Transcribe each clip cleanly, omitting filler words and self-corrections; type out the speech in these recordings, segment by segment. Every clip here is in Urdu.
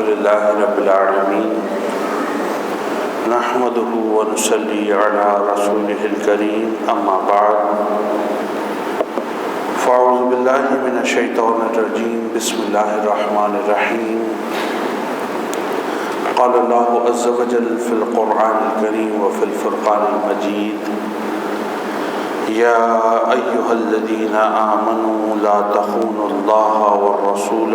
لله رب العالمين نحمده ونصلي على رسوله الكريم أما بعد فأعوذ بالله من الشيطان الرجيم بسم الله الرحمن الرحيم قال الله عز وجل في القرآن الكريم وفي الفرقان المجيد يا أيها الذين آمنوا لا تخونوا الله والرسول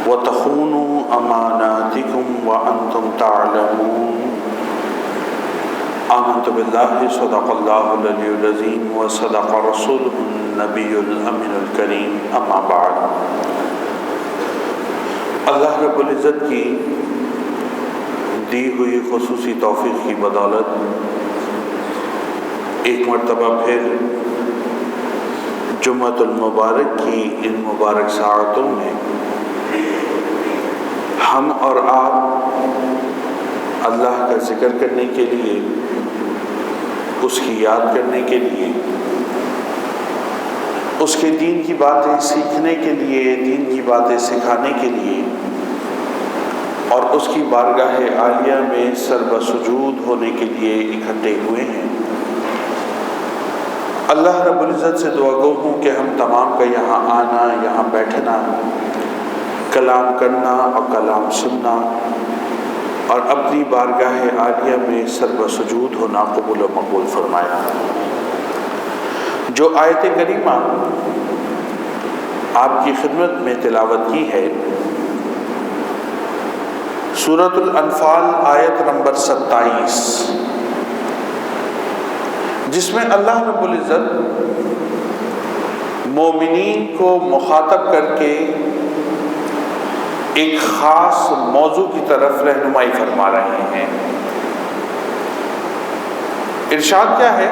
وتخونوا أماناتكم وأنتم تعلمون آمنت بالله صدق الله العلي العظيم وصدق رسوله النبي الأمين الكريم أما بعد اللہ رب العزت کی دی ہوئی خصوصی توفیق کی بدولت ایک مرتبہ پھر جمعۃ المبارک کی ان مبارک ساعتوں میں ہم اور آپ اللہ کا ذکر کرنے کے لیے، اس کی یاد کرنے کے لیے، اس کے دین کی باتیں سیکھنے کے لیے، دین کی باتیں سکھانے کے لیے اور اس کی بارگاہ عالیہ میں سربسجود ہونے کے لیے اکٹھے ہوئے ہیں۔ اللہ رب العزت سے دعا گو ہوں کہ ہم تمام کا یہاں آنا، یہاں بیٹھنا، کلام کرنا اور کلام سننا اور اپنی بارگاہ عالیہ میں سربسجود ہونا قبول و مقبول فرمایا۔ جو آیت کریمہ آپ کی خدمت میں تلاوت کی ہے، سورۃ الانفال آیت نمبر 27، جس میں اللہ رب العزت مومنین کو مخاطب کر کے ایک خاص موضوع کی طرف رہنمائی فرما رہے ہیں۔ ارشاد کیا ہے؟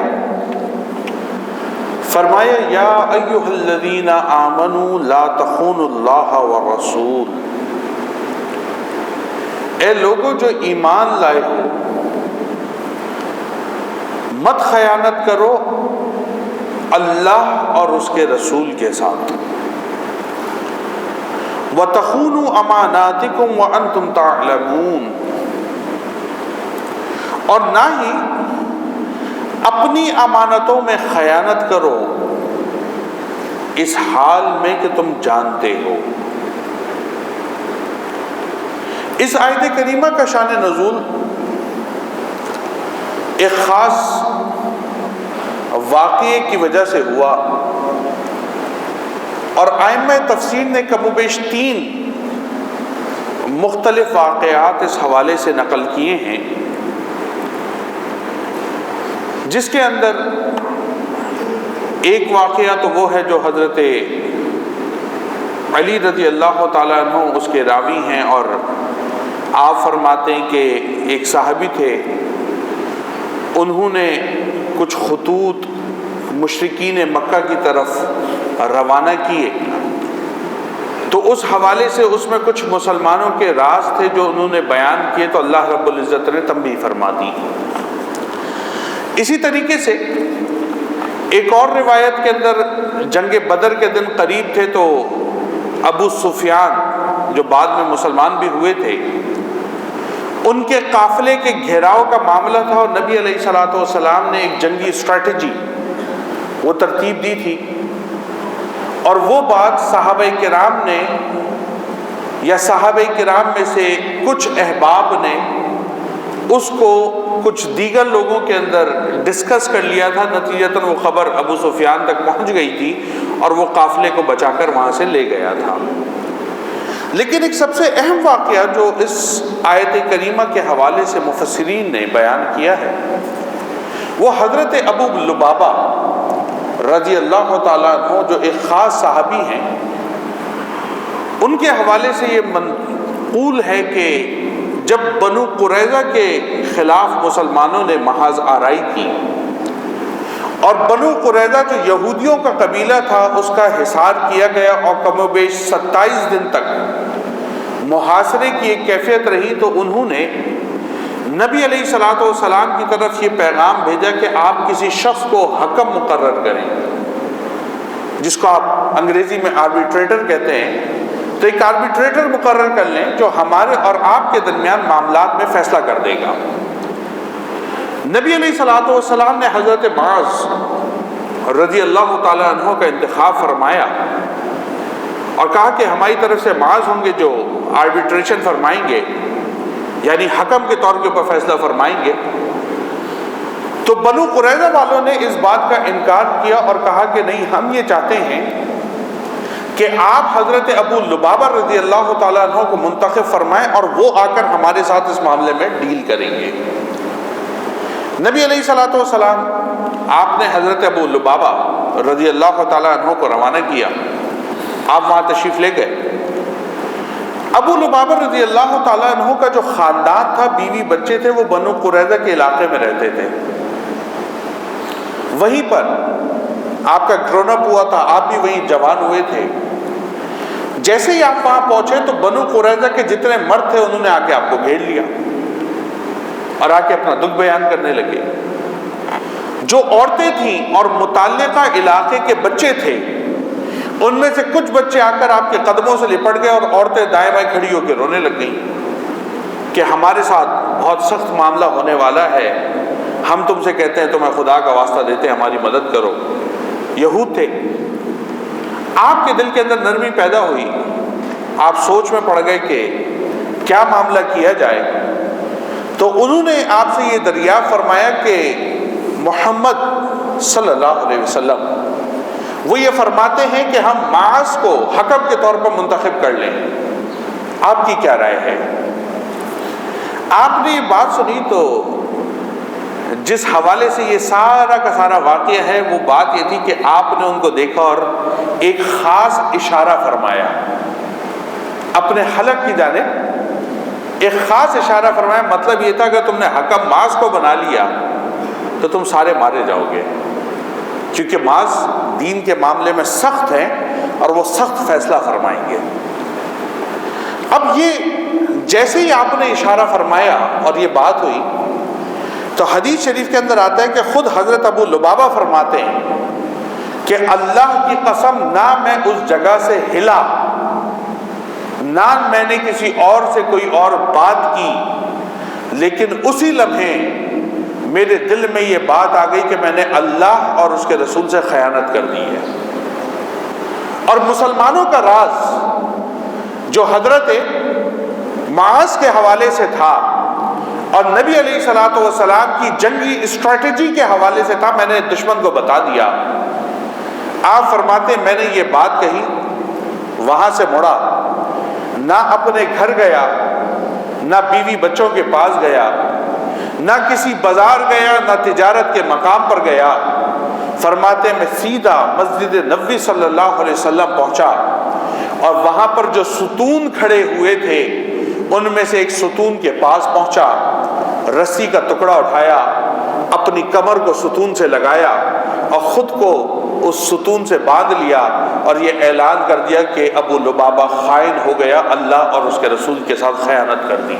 فرمایا یا ایھا الذین آمنوا لا تخونوا اللہ والرسول، اے لوگو جو ایمان لائے ہو، مت خیانت کرو اللہ اور اس کے رسول کے ساتھ۔ وَتَخُونُوا أَمَانَاتِكُمْ وَأَنْتُمْ تَعْلَمُونَ، اور نہ ہی اپنی امانتوں میں خیانت کرو اس حال میں کہ تم جانتے ہو۔ اس آیت کریمہ کا شان نزول ایک خاص واقعے کی وجہ سے ہوا، اور ائمہ تفسیر نے کم و بیش 3 مختلف واقعات اس حوالے سے نقل کیے ہیں، جس کے اندر ایک واقعہ تو وہ ہے جو حضرت علی رضی اللہ تعالیٰ عنہ اس کے راوی ہیں، اور آپ فرماتے ہیں کہ ایک صحابی تھے، انہوں نے کچھ خطوط مشرکین مکہ کی طرف روانہ کیے، تو اس حوالے سے اس میں کچھ مسلمانوں کے راز تھے جو انہوں نے بیان کیے، تو اللہ رب العزت نے تنبیہ فرما دی۔ اسی طریقے سے ایک اور روایت کے اندر جنگ بدر کے دن قریب تھے، تو ابو سفیان جو بعد میں مسلمان بھی ہوئے تھے، ان کے قافلے کے گھیراؤ کا معاملہ تھا، اور نبی علیہ الصلوۃ والسلام نے ایک جنگی اسٹریٹجی وہ ترتیب دی تھی، اور وہ بات صحابہ کرام نے یا صحابہ کرام میں سے کچھ احباب نے اس کو کچھ دیگر لوگوں کے اندر ڈسکس کر لیا تھا، نتیجتاً وہ خبر ابو سفیان تک پہنچ گئی تھی اور وہ قافلے کو بچا کر وہاں سے لے گیا تھا۔ لیکن ایک سب سے اہم واقعہ جو اس آیت کریمہ کے حوالے سے مفسرین نے بیان کیا ہے، وہ حضرت ابو لبابہ رضی اللہ تعالیٰ عنہ جو ایک خاص صحابی ہیں، ان کے حوالے سے یہ منقول ہے کہ جب بنو قریظہ کے خلاف مسلمانوں نے محاذ آرائی کی، اور بنو قریظہ جو یہودیوں کا قبیلہ تھا اس کا حصار کیا گیا، اور کم و بیش 27 دن تک محاصرے کی ایک کیفیت رہی، تو انہوں نے نبی علیہ الصلوۃ والسلام کی طرف یہ پیغام بھیجا کہ آپ کسی شخص کو حکم مقرر کریں جس کو آپ انگریزی میں آربیٹریٹر کہتے ہیں، تو ایک آربیٹریٹر مقرر کر لیں جو ہمارے اور آپ کے درمیان معاملات میں فیصلہ کر دے گا۔ نبی علیہ الصلوۃ والسلام نے حضرت معاذ رضی اللہ تعالیٰ عنہ کا انتخاب فرمایا اور کہا کہ ہماری طرف سے معاذ ہوں گے جو آربیٹریشن فرمائیں گے، یعنی حکم کے طور کے اوپر فیصلہ فرمائیں گے۔ تو بنو قریظہ والوں نے اس بات کا انکار کیا اور کہا کہ نہیں، ہم یہ چاہتے ہیں کہ آپ حضرت ابو لبابہ رضی اللہ تعالیٰ عنہ کو منتخب فرمائیں اور وہ آ کر ہمارے ساتھ اس معاملے میں ڈیل کریں گے۔ نبی علیہ الصلوۃ والسلام آپ نے حضرت ابو لبابہ رضی اللہ تعالیٰ عنہ کو روانہ کیا، آپ وہاں تشریف لے گئے۔ ابو لبابہ رضی اللہ تعالیٰ عنہ کا جو خاندان تھا، بیوی بچے تھے، وہ بنو قریظہ کے علاقے میں رہتے تھے، وہیں پر آپ کا گرون اپ ہوا تھا، آپ بھی وہیں جوان ہوئے تھے۔ جیسے ہی آپ وہاں پہنچے تو بنو قریظہ کے جتنے مرد تھے انہوں نے آ کے آپ کو گھیر لیا اور آ کے اپنا دکھ بیان کرنے لگے۔ جو عورتیں تھیں اور متعلقہ علاقے کے بچے تھے، ان میں سے کچھ بچے آ کر آپ کے قدموں سے لپٹ گئے اور عورتیں دائیں بائیں کھڑی ہو کے رونے لگ گئیں کہ ہمارے ساتھ بہت سخت معاملہ ہونے والا ہے، ہم تم سے کہتے ہیں تمہیں خدا کا واسطہ دیتے ہیں ہماری مدد کرو۔ یہود تھے۔ آپ کے دل کے اندر نرمی پیدا ہوئی، آپ سوچ میں پڑ گئے کہ کیا معاملہ کیا جائے۔ تو انہوں نے آپ سے یہ دریافت فرمایا کہ محمد صلی اللہ علیہ وسلم وہ یہ فرماتے ہیں کہ ہم معاذ کو حکم کے طور پر منتخب کر لیں، آپ کی کیا رائے ہے؟ آپ نے یہ بات سنی تو جس حوالے سے یہ سارا کا سارا واقعہ ہے وہ بات یہ تھی کہ آپ نے ان کو دیکھا اور ایک خاص اشارہ فرمایا اپنے حلق کی جانب، ایک خاص اشارہ فرمایا۔ مطلب یہ تھا کہ تم نے حکم معاذ کو بنا لیا تو تم سارے مارے جاؤ گے، کیونکہ معاذ دین کے معاملے میں سخت ہیں اور وہ سخت فیصلہ فرمائیں گے۔ اب یہ جیسے ہی آپ نے اشارہ فرمایا اور یہ بات ہوئی تو حدیث شریف کے اندر آتا ہے کہ خود حضرت ابو لبابہ فرماتے ہیں کہ اللہ کی قسم، نہ میں اس جگہ سے ہلا، نہ میں نے کسی اور سے کوئی اور بات کی، لیکن اسی لمحے میرے دل میں یہ بات آ گئی کہ میں نے اللہ اور اس کے رسول سے خیانت کر دی ہے۔ اور مسلمانوں کا راز جو حضرت معاذ کے حوالے سے تھا اور نبی علیہ الصلوۃ والسلام کی جنگی اسٹریٹجی کے حوالے سے تھا، میں نے دشمن کو بتا دیا۔ آپ فرماتے میں نے یہ بات کہی، وہاں سے مڑا، نہ اپنے گھر گیا، نہ بیوی بچوں کے پاس گیا، نہ کسی بازار گیا، نہ تجارت کے مقام پر گیا۔ فرماتے میں سیدھا مسجد نبوی صلی اللہ علیہ وسلم پہنچا اور وہاں پر جو ستون کھڑے ہوئے تھے ان میں سے ایک ستون کے پاس پہنچا، رسی کا ٹکڑا اٹھایا، اپنی کمر کو ستون سے لگایا اور خود کو اس ستون سے باندھ لیا اور یہ اعلان کر دیا کہ ابو لبابہ خائن ہو گیا، اللہ اور اس کے رسول کے ساتھ خیانت کر دی۔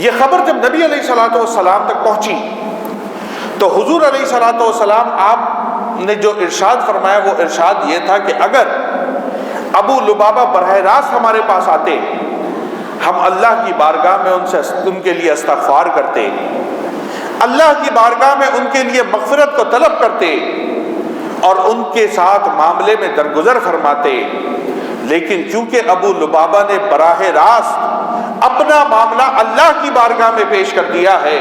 یہ خبر جب نبی علیہ الصلوۃ والسلام تک پہنچی تو حضور علیہ الصلوۃ والسلام آپ نے جو ارشاد فرمایا وہ ارشاد یہ تھا کہ اگر ابو لبابہ براہ راست ہمارے پاس آتے، ہم اللہ کی بارگاہ میں ان کے لیے استغفار کرتے، اللہ کی بارگاہ میں ان کے لیے مغفرت کو طلب کرتے اور ان کے ساتھ معاملے میں درگزر فرماتے، لیکن کیونکہ ابو لبابہ نے براہ راست اپنا معاملہ اللہ کی بارگاہ میں پیش کر دیا ہے،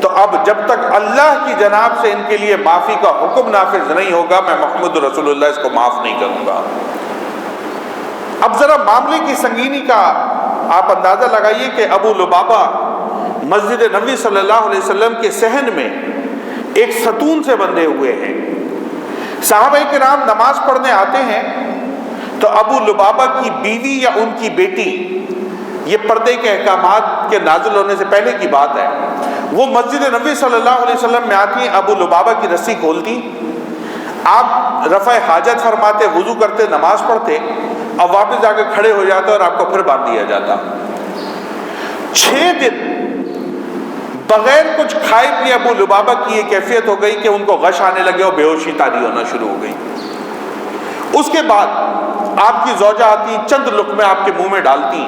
تو اب جب تک اللہ کی جناب سے ان کے لیے معافی کا حکم نافذ نہیں ہوگا، میں محمد رسول اللہ اس کو معاف نہیں کروں گا۔ اب ذرا معاملے کی سنگینی کا آپ اندازہ لگائیے کہ ابو لبابہ مسجد نبوی صلی اللہ علیہ وسلم کے صحن میں ایک ستون سے بندھے ہوئے ہیں۔ صحابہ کرام نماز پڑھنے آتے ہیں تو ابو لبابہ کی بیوی یا ان کی بیٹی، یہ پردے کے احکامات کے نازل ہونے سے پہلے کی بات ہے، وہ مسجد نبوی صلی اللہ علیہ وسلم میں آتی ہیں، ابو لبابہ کی رسی کھولتی، آپ رفع حاجت فرماتے، وضو کرتے، نماز پڑھتے اور واپس جا کے کھڑے ہو جاتے اور آپ کو پھر باندھ دیا جاتا۔ 6 دن بغیر کچھ کھائے پیے ابو لبابہ کی یہ کیفیت ہو گئی کہ ان کو غش آنے لگے اور بے ہوشی طاری ہونا شروع ہو گئی۔ اس کے بعد آپ کی زوجہ آتی، چند لقمے آپ کے منہ میں ڈالتی،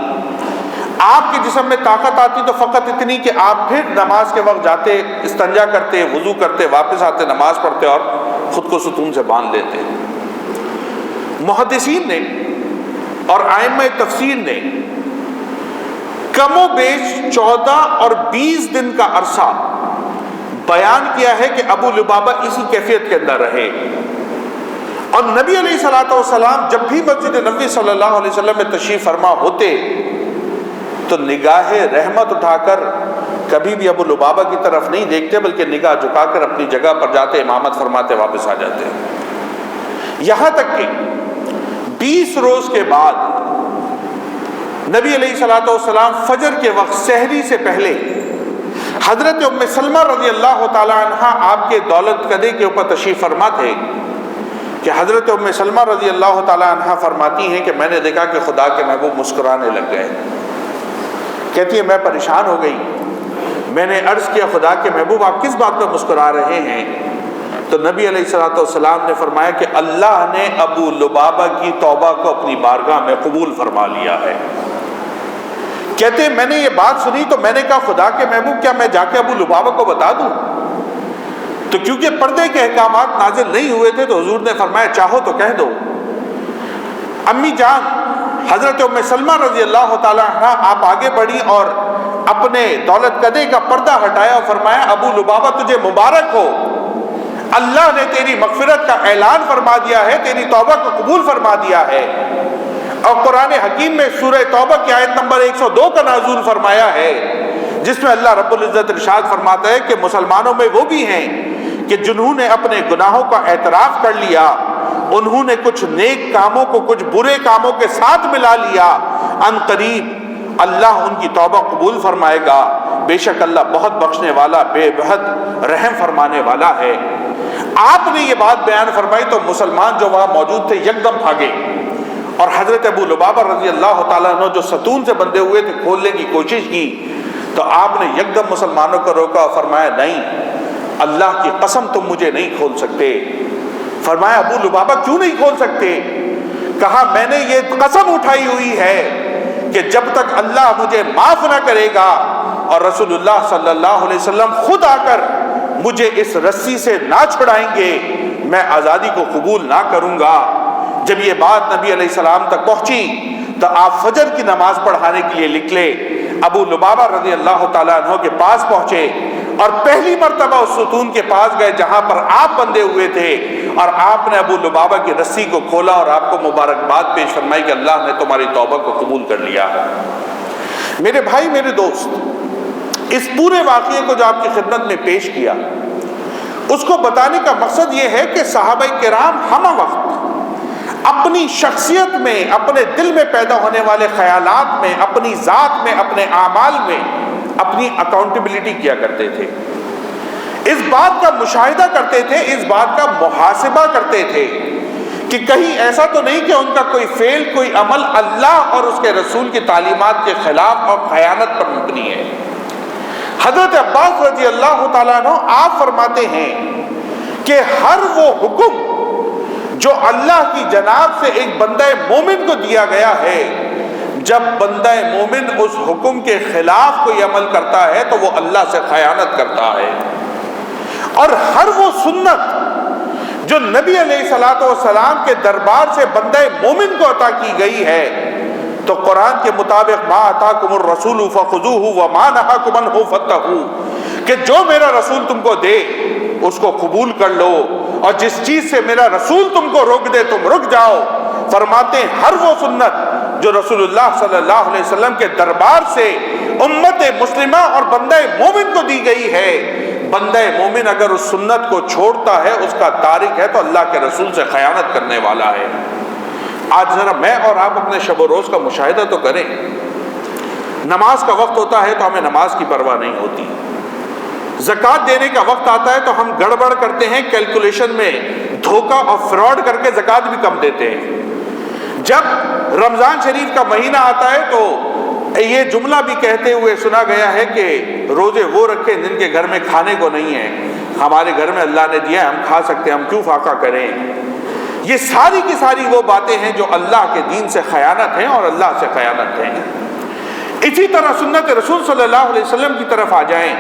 آپ کے جسم میں طاقت آتی تو فقط اتنی کہ آپ پھر نماز کے وقت جاتے، استنجا کرتے، وضو کرتے، واپس آتے، نماز پڑھتے اور خود کو ستون سے باندھ لیتے۔ محدثین نے اور ائمہ تفسیر نے کم و بیش 14 اور 20 دن کا عرصہ بیان کیا ہے کہ ابو لبابہ اسی کیفیت کے اندر رہے، اور نبی علیہ الصلوۃ والسلام جب بھی مسجد نبوی صلی اللہ علیہ وسلم میں تشریف فرما ہوتے تو نگاہ رحمت اٹھا کر کبھی بھی ابو لبابہ کی طرف نہیں دیکھتے، بلکہ نگاہ جھکا کر اپنی جگہ پر جاتے، امامت فرماتے، واپس آ جاتے۔ یہاں تک کہ 20 روز کے بعد نبی علیہ الصلوۃ والسلام فجر کے وقت سحری سے پہلے حضرت ام سلمہ رضی اللہ تعالی عنہا آپ کے دولت کدے کے اوپر تشریف فرما تھے کہ حضرت ام سلمہ رضی اللہ تعالی عنہا فرماتی ہیں کہ میں نے دیکھا کہ خدا کے محبوب مسکرانے لگ گئے۔ کہتی ہے میں پریشان ہو گئی، میں نے عرض کیا خدا کے محبوب آپ کس بات پہ مسکرا رہے ہیں؟ تو نبی علیہ الصلوۃ والسلام نے فرمایا کہ اللہ نے ابو لبابہ کی توبہ کو اپنی بارگاہ میں قبول فرما لیا ہے۔ کہتے ہیں میں نے یہ بات سنی تو میں نے کہا خدا کے محبوب کیا میں جا کے ابو لبابہ کو بتا دوں؟ تو کیونکہ پردے کے احکامات نازل نہیں ہوئے تھے تو حضور نے فرمایا چاہو تو کہہ دو۔ امی جان حضرت ام سلمہ رضی اللہ تعالی عنہ آپ آگے بڑھی اور اپنے دولت کدے کا پردہ ہٹایا اور فرمایا ابو لبابہ تجھے مبارک ہو، اللہ نے تیری مغفرت کا اعلان فرما دیا ہے، تیری توبہ کو قبول فرما دیا ہے۔ اور قرآن حکیم میں سورہ توبہ کی آیت نمبر 102 کا نازل فرمایا ہے، جس میں اللہ رب العزت ارشاد فرماتا ہے کہ مسلمانوں میں وہ بھی ہیں کہ جنہوں نے اپنے گناہوں کا اعتراف کر لیا، انہوں نے کچھ نیک کاموں کو کچھ برے کاموں کے ساتھ ملا لیا، ان قریب اللہ ان کی توبہ قبول فرمائے گا، بے شک اللہ بہت بخشنے والا، بے بہت رحم فرمانے والا ہے۔ آپ نے یہ بات بیان فرمائی تو مسلمان جو وہاں موجود تھے یکدم بھاگے، اور حضرت ابو لبابہ رضی اللہ تعالیٰ عنہ جو ستون سے بندھے ہوئے تھے کھولنے کی کوشش کی، تو آپ نے یکدم مسلمانوں کو روکا اور فرمایا نہیں، اللہ کی قسم تم مجھے نہیں کھول سکتے۔ فرمایا ابو لبابہ کیوں نہیں کھول سکتے؟ کہا میں نے یہ قسم اٹھائی ہوئی ہے کہ جب تک اللہ مجھے معاف نہ کرے گا اور رسول اللہ صلی اللہ علیہ وسلم خود آ کر مجھے اس رسی سے نہ چھڑائیں گے، میں آزادی کو قبول نہ کروں گا۔ جب یہ بات نبی علیہ السلام تک پہنچی تو آپ فجر کی نماز پڑھانے کے لیے نکلے، ابو لبابہ رضی اللہ تعالیٰ عنہ کے پاس پہنچے اور پہلی مرتبہ اس ستون کے پاس گئے جہاں پر آپ بندھے ہوئے تھے، اور آپ نے ابو لبابہ کی رسی کو کھولا اور آپ کو مبارکباد پیش فرمائی کہ اللہ نے تمہاری توبہ کو قبول کر لیا ہے۔ میرے بھائی، میرے دوست، اس پورے واقعے کو جو آپ کی خدمت میں پیش کیا، اس کو بتانے کا مقصد یہ ہے کہ صحابہ کرام ہمہ وقت اپنی شخصیت میں، اپنے دل میں پیدا ہونے والے خیالات میں، اپنی ذات میں، اپنے اعمال میں اپنی اکاؤنٹیبلٹی کیا کرتے تھے، اس بات کا مشاہدہ کرتے تھے، اس بات کا محاسبہ کرتے تھے کہ کہیں ایسا تو نہیں کہ ان کا کوئی فعل، کوئی عمل اللہ اور اس کے رسول کی تعلیمات کے خلاف اور خیانت پر مبنی ہے۔ حضرت عباس رضی اللہ تعالیٰ عنہ آپ فرماتے ہیں کہ ہر وہ حکم جو اللہ کی جناب سے ایک بندہ مومن کو دیا گیا ہے، جب بندہ مومن اس حکم کے خلاف کوئی عمل کرتا ہے تو وہ اللہ سے خیانت کرتا ہے، اور ہر وہ سنت جو نبی علیہ الصلوۃ والسلام کے دربار سے بندہ مومن کو عطا کی گئی ہے تو قرآن کے مطابق ما آتاکم الرسول فخذوہ وما نہاکم عنہ فانتہوا، کہ جو میرا رسول تم کو دے اس کو قبول کر لو، اور جس چیز سے میرا رسول تم کو روک دے تم رک جاؤ۔ فرماتے ہیں ہر وہ سنت جو رسول اللہ صلی اللہ علیہ وسلم کے دربار سے امت مسلمہ اور بندہ مومن کو دی گئی ہے، بندہ مومن اگر اس سنت کو چھوڑتا ہے، اس کا تارک ہے، تو اللہ کے رسول سے خیانت کرنے والا ہے۔ آج ذرا میں اور آپ اپنے شب و روز کا مشاہدہ تو کریں، نماز کا وقت ہوتا ہے تو ہمیں نماز کی پرواہ نہیں ہوتی، زکوٰۃ دینے کا وقت آتا ہے تو ہم گڑبڑ کرتے ہیں، کیلکولیشن میں دھوکہ اور فراڈ کر کے زکوٰۃ بھی کم دیتے ہیں۔ جب رمضان شریف کا مہینہ آتا ہے تو یہ جملہ بھی کہتے ہوئے سنا گیا ہے کہ روزے وہ رکھیں جن کے گھر میں کھانے کو نہیں ہے، ہمارے گھر میں اللہ نے دیا ہے، ہم کھا سکتے ہیں، ہم کیوں فاقہ کریں۔ یہ ساری کی ساری وہ باتیں ہیں جو اللہ کے دین سے خیانت ہیں اور اللہ سے خیانت ہیں۔ اسی طرح سنت رسول صلی اللہ علیہ وسلم کی طرف آ جائیں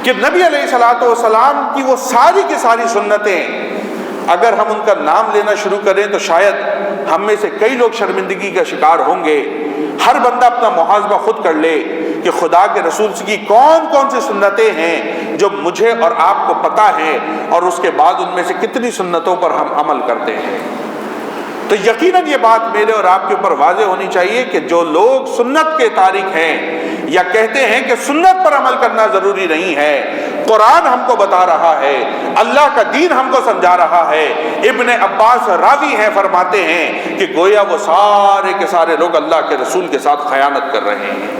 کہ نبی علیہ الصلوۃ والسلام کی وہ ساری کی ساری سنتیں اگر ہم ان کا نام لینا شروع کریں تو شاید ہم میں سے کئی لوگ شرمندگی کا شکار ہوں گے۔ ہر بندہ اپنا محاسبہ خود کر لے کہ خدا کے رسول کی کون کون سی سنتیں ہیں جو مجھے اور آپ کو پتہ ہیں، اور اس کے بعد ان میں سے کتنی سنتوں پر ہم عمل کرتے ہیں۔ تو یقیناً یہ بات میرے اور آپ کے اوپر واضح ہونی چاہیے کہ جو لوگ سنت کے تارک ہیں یا کہتے ہیں کہ سنت پر عمل کرنا ضروری نہیں ہے، قرآن ہم کو بتا رہا ہے، اللہ کا دین ہم کو سمجھا رہا ہے۔ ابن عباس راوی ہیں، فرماتے ہیں کہ گویا وہ سارے کے سارے لوگ اللہ کے رسول کے ساتھ خیانت کر رہے ہیں۔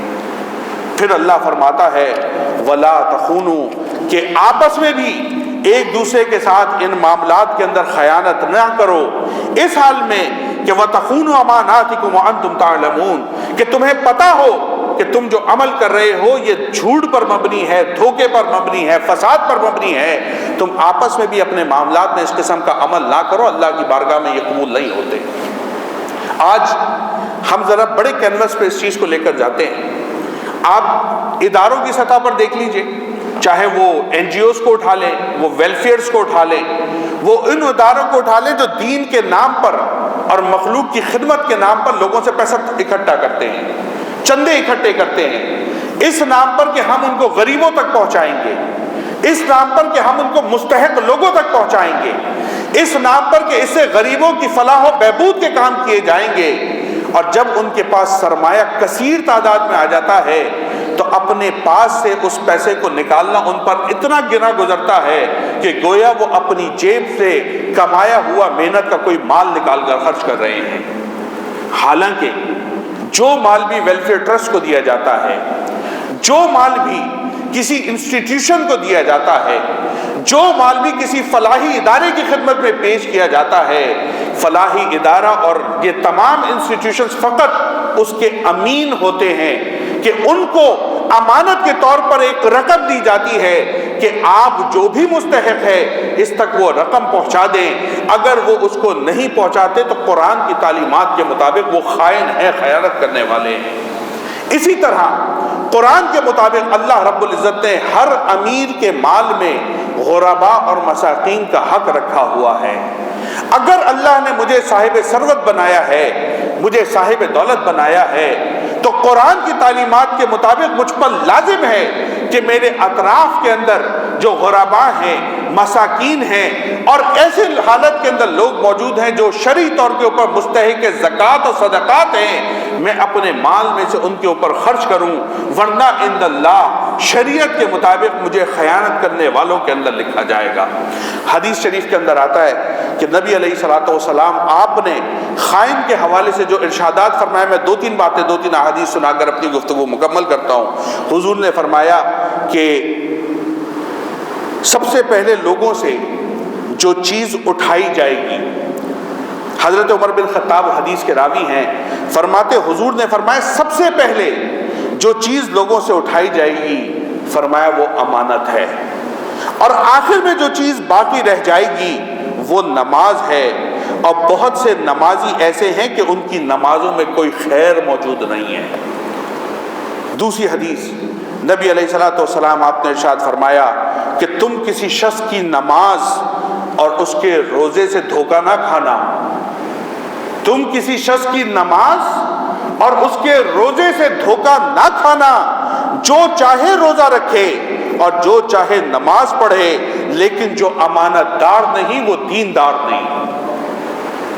پھر اللہ فرماتا ہے وَلَا تَخُونُوا، کہ آپس میں بھی ایک دوسرے کے ساتھ ان معاملات کے اندر خیانت نہ کرو، اس حال میں کہ وَتَخُونُوا أَمَانَاتِكُمْ وَأَنْتُمْ تَعْلَمُونَ، کہ تمہیں پتہ ہو کہ تم جو عمل کر رہے ہو یہ جھوٹ پر مبنی ہے، دھوکے پر مبنی ہے، فساد پر مبنی ہے، تم آپس میں بھی اپنے معاملات میں اس قسم کا عمل نہ کرو، اللہ کی بارگاہ میں یہ قبول نہیں ہوتے۔ آج ہم ذرا بڑے کینوس پہ اس چیز کو لے کر جاتے ہیں۔ آپ اداروں کی سطح پر دیکھ لیجئے، چاہے وہ این جی اوز کو اٹھا لیں، وہ ویلفیئرز کو اٹھا لیں، وہ ان اداروں کو اٹھا لیں جو دین کے نام پر اور مخلوق کی خدمت کے نام پر لوگوں سے پیسہ اکٹھا کرتے ہیں، چندے اکٹھے کرتے ہیں، اس نام پر کہ ہم ان کو غریبوں تک پہنچائیں گے، اس نام پر کہ ہم ان کو مستحق لوگوں تک پہنچائیں گے، اس نام پر کہ اس سے غریبوں کی فلاح و بہبود کے کام کیے جائیں گے۔ اور جب ان کے پاس سرمایہ کثیر تعداد میں آ جاتا ہے تو اپنے پاس سے اس پیسے کو نکالنا ان پر اتنا گنا گزرتا ہے کہ گویا وہ اپنی جیب سے کمایا ہوا محنت کا کوئی مال نکال کر خرچ کر رہے ہیں۔ حالانکہ جو مال بھی ویلفیئر ٹرسٹ کو دیا جاتا ہے، جو مال بھی کسی انسٹیٹیوشن کو دیا جاتا ہے، جو مال بھی کسی فلاحی ادارے کی خدمت میں پیش کیا جاتا ہے، فلاحی ادارہ اور یہ تمام انسٹیٹیوشنز فقط اس کے امین ہوتے ہیں کہ ان کو امانت کے طور پر ایک رقم دی جاتی ہے کہ آپ جو بھی مستحق ہے اس تک وہ رقم پہنچا دیں، اگر وہ اس کو نہیں پہنچاتے تو قرآن کی تعلیمات کے مطابق وہ خائن ہیں، خیانت کرنے والے ہیں۔ اسی طرح قرآن کے مطابق اللہ رب العزت نے ہر امیر کے مال میں غرباء اور مساکین کا حق رکھا ہوا ہے۔ اگر اللہ نے مجھے صاحب ثروت بنایا ہے، مجھے صاحب دولت بنایا ہے، تو قرآن کی تعلیمات کے مطابق مجھ پر لازم ہے کہ میرے اطراف کے اندر جو غرباء ہیں، مساکین ہیں اور ایسے حالت کے اندر لوگ موجود ہیں جو شرعی طور کے اوپر مستحق زکوٰۃ و صدقات ہیں، میں اپنے مال میں سے ان کے اوپر خرچ کروں، ورنہ عند اللہ شریعت کے مطابق مجھے خیانت کرنے والوں کے اندر لکھا جائے گا۔ حدیث شریف کے اندر آتا ہے کہ نبی علیہ الصلوۃ والسلام آپ نے خائن کے حوالے سے جو ارشادات فرمایا، میں دو تین احادیث سنا کر اپنی گفتگو مکمل کرتا ہوں۔ حضور نے فرمایا کہ سب سے پہلے لوگوں سے جو چیز اٹھائی جائے گی، حضرت عمر بن خطاب حدیث کے راوی ہیں، فرماتے حضور نے فرمایا سب سے پہلے جو چیز لوگوں سے اٹھائی جائے گی، فرمایا وہ امانت ہے، اور آخر میں جو چیز باقی رہ جائے گی وہ نماز ہے، اور بہت سے نمازی ایسے ہیں کہ ان کی نمازوں میں کوئی خیر موجود نہیں ہے۔ دوسری حدیث نبی علیہ الصلوۃ والسلام آپ نے ارشاد فرمایا کہ تم کسی شخص کی نماز اور اس کے روزے سے دھوکہ نہ کھانا، تم کسی شخص کی نماز اور اس کے روزے سے دھوکہ نہ کھانا، جو چاہے روزہ رکھے اور جو چاہے نماز پڑھے، لیکن جو امانت دار نہیں وہ دیندار نہیں۔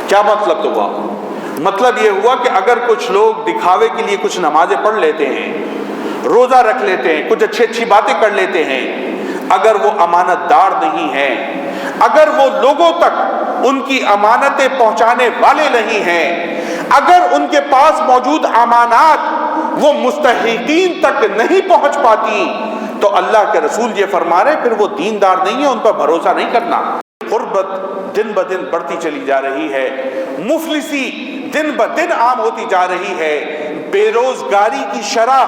کیا مطلب تو ہوا؟ مطلب یہ ہوا کہ اگر کچھ لوگ دکھاوے کے لیے کچھ نمازیں پڑھ لیتے ہیں، روزہ رکھ لیتے ہیں، کچھ اچھی باتیں کر لیتے ہیں، اگر وہ امانت دار نہیں ہیں، اگر وہ لوگوں تک ان کی امانتیں پہنچانے والے نہیں ہیں، اگر ان کے پاس موجود امانات وہ مستحقین تک نہیں پہنچ پاتی، تو اللہ کے رسول یہ فرما رہے پھر وہ دیندار نہیں ہے، ان پر بھروسہ نہیں کرنا۔ غربت دن بدن بڑھتی چلی جا رہی ہے، مفلسی دن بدن عام ہوتی جا رہی ہے، بے روزگاری کی شرح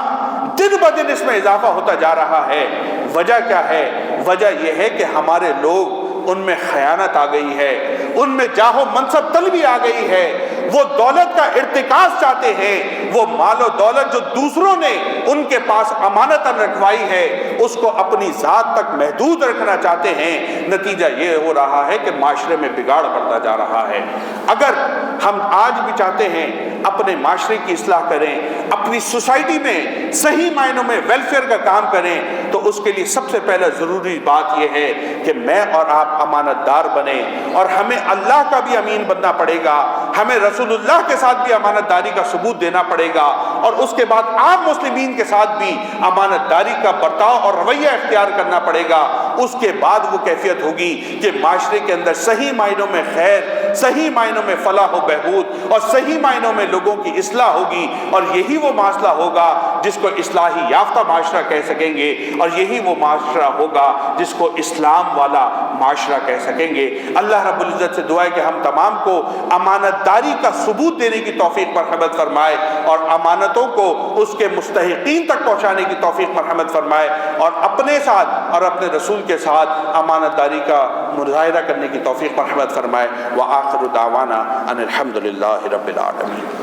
دن بدن اس میں اضافہ ہوتا جا رہا ہے۔ وجہ کیا ہے؟ وجہ یہ ہے کہ ہمارے لوگ ان میں خیانت آ گئی ہے، ان میں جاہ و منصب طلبی آ گئی ہے، وہ دولت کا ارتکاز چاہتے ہیں، وہ مال و دولت جو دوسروں نے ان کے پاس امانتاً رکھوائی ہے اس کو اپنی ذات تک محدود رکھنا چاہتے ہیں۔ نتیجہ یہ ہو رہا ہے کہ معاشرے میں بگاڑ بڑھتا جا رہا ہے۔ اگر ہم آج بھی چاہتے ہیں اپنے معاشرے کی اصلاح کریں، اپنی سوسائٹی میں صحیح معنوں میں ویلفیئر کا کام کریں، تو اس کے لیے سب سے پہلے ضروری بات یہ ہے کہ میں اور آپ امانت دار بنیں، اور ہمیں اللہ کا بھی امین بننا پڑے گا، ہمیں رسول اللہ کے ساتھ بھی امانت داری کا ثبوت دینا پڑے گا، اور اس کے بعد عام مسلمین کے ساتھ بھی امانت داری کا برتاؤ اور رویہ اختیار کرنا پڑے گا۔ اس کے بعد وہ کیفیت ہوگی کہ معاشرے کے اندر صحیح معنوں میں خیر، صحیح معنوں میں فلاح و بہبود اور صحیح معنوں میں لوگوں کی اصلاح ہوگی، اور یہی وہ معاشرہ ہوگا جس کو اصلاحی یافتہ معاشرہ کہہ سکیں گے، اور یہی وہ معاشرہ ہوگا جس کو اسلام والا معاشرہ کہہ سکیں گے۔ اللہ رب العزت سے دعا ہے کہ ہم تمام کو امانت داری کا ثبوت دینے کی توفیق مرحمت فرمائے، اور امانتوں کو اس کے مستحقین تک پہنچانے کی توفیق مرحمت فرمائے، اور اپنے ساتھ اور اپنے رسول کے ساتھ امانت داری کا مظاہرہ کرنے کی توفیق مرحمت فرمائے۔ وآخر دعوانا ان الحمد للہ رب العالمین۔